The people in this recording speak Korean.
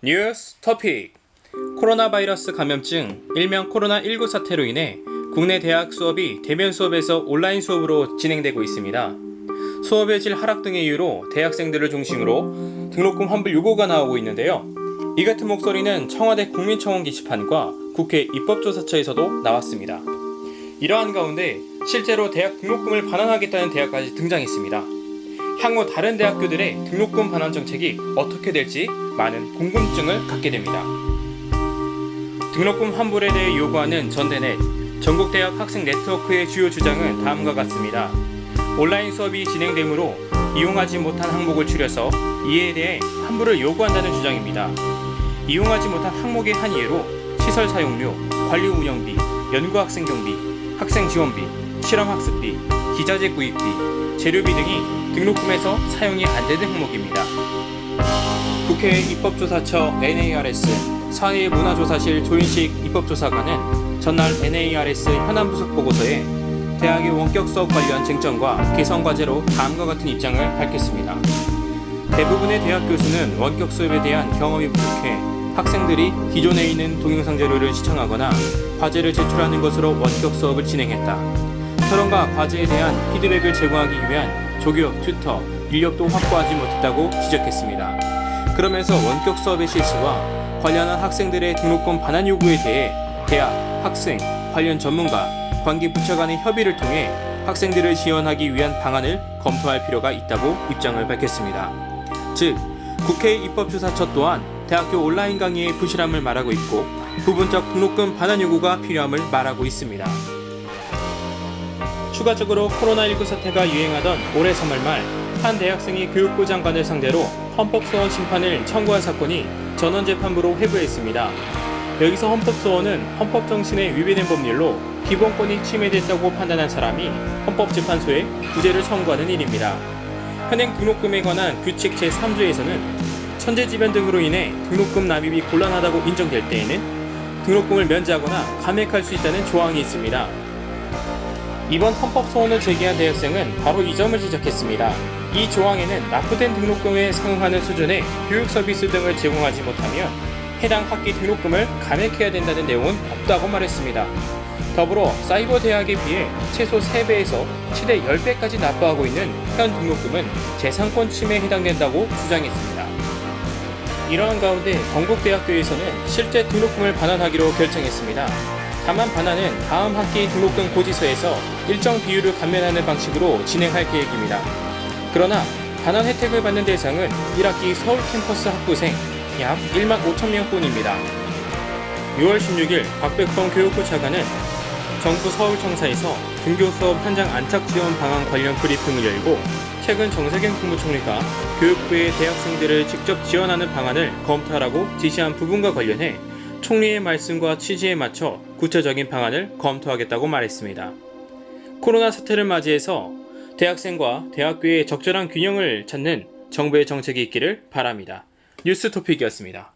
뉴스 토픽. 코로나 바이러스 감염증 일명 코로나19 사태로 인해 국내 대학 수업이 대면 수업에서 온라인 수업으로 진행되고 있습니다. 수업의 질 하락 등의 이유로 대학생들을 중심으로 등록금 환불 요구가 나오고 있는데요. 이 같은 목소리는 청와대 국민청원 게시판과 국회 입법조사처에서도 나왔습니다. 이러한 가운데 실제로 대학 등록금을 반환하겠다는 대학까지 등장했습니다. 향후 다른 대학교들의 등록금 반환 정책이 어떻게 될지 많은 궁금증을 갖게 됩니다. 등록금 환불에 대해 요구하는 전대넷, 전국대학 학생 네트워크의 주요 주장은 다음과 같습니다. 온라인 수업이 진행되므로 이용하지 못한 항목을 추려서 이에 대해 환불을 요구한다는 주장입니다. 이용하지 못한 항목의 한 예로 시설 사용료, 관리 운영비, 연구학생 경비, 학생 지원비, 실험학습비, 기자재 구입비, 재료비 등이 등록금에서 사용이 안 되는 항목입니다. 국회 입법조사처 NARS 사회문화조사실 조인식 입법조사관은 전날 NARS 현안분석 보고서에 대학의 원격 수업 관련 쟁점과 개선 과제로 다음과 같은 입장을 밝혔습니다. 대부분의 대학 교수는 원격 수업에 대한 경험이 부족해 학생들이 기존에 있는 동영상 자료를 시청하거나 과제를 제출하는 것으로 원격 수업을 진행했다. 토론과 과제에 대한 피드백을 제공하기 위한 조교, 튜터, 인력도 확보하지 못했다고 지적했습니다. 그러면서 원격 수업의 실시와 관련한 학생들의 등록금 반환 요구에 대해 대학, 학생, 관련 전문가, 관계 부처 간의 협의를 통해 학생들을 지원하기 위한 방안을 검토할 필요가 있다고 입장을 밝혔습니다. 즉, 국회 입법조사처 또한 대학교 온라인 강의의 부실함을 말하고 있고 부분적 등록금 반환 요구가 필요함을 말하고 있습니다. 추가적으로 코로나19 사태가 유행하던 올해 3월 말 한 대학생이 교육부 장관을 상대로 헌법소원 심판을 청구한 사건이 전원재판부로 회부했습니다. 여기서 헌법소원은 헌법정신에 위배된 법률로 기본권이 침해됐다고 판단한 사람이 헌법재판소에 구제를 청구하는 일입니다. 현행 등록금에 관한 규칙 제3조에서는 천재지변 등으로 인해 등록금 납입이 곤란하다고 인정될 때에는 등록금을 면제하거나 감액할 수 있다는 조항이 있습니다. 이번 헌법소원을 제기한 대학생은 바로 이 점을 지적했습니다. 이 조항에는 납부된 등록금에 상응하는 수준의 교육 서비스 등을 제공하지 못하면 해당 학기 등록금을 감액해야 된다는 내용은 없다고 말했습니다. 더불어 사이버 대학에 비해 최소 3배에서 최대 10배까지 납부하고 있는 현 등록금은 재산권 침해에 해당된다고 주장했습니다. 이러한 가운데 건국대학교에서는 실제 등록금을 반환하기로 결정했습니다. 다만 반환은 다음 학기 등록금 고지서에서 일정 비율을 감면하는 방식으로 진행할 계획입니다. 그러나 반환 혜택을 받는 대상은 1학기 서울 캠퍼스 학부생 약 1만 5천 명뿐입니다. 6월 16일 박백범 교육부 차관은 정부 서울청사에서 등교 수업 현장 안착 지원 방안 관련 브리핑을 열고 최근 정세균 국무총리가 교육부에 대학생들을 직접 지원하는 방안을 검토하라고 지시한 부분과 관련해 총리의 말씀과 취지에 맞춰 구체적인 방안을 검토하겠다고 말했습니다. 코로나 사태를 맞이해서 대학생과 대학교의 적절한 균형을 찾는 정부의 정책이 있기를 바랍니다. 뉴스 토픽이었습니다.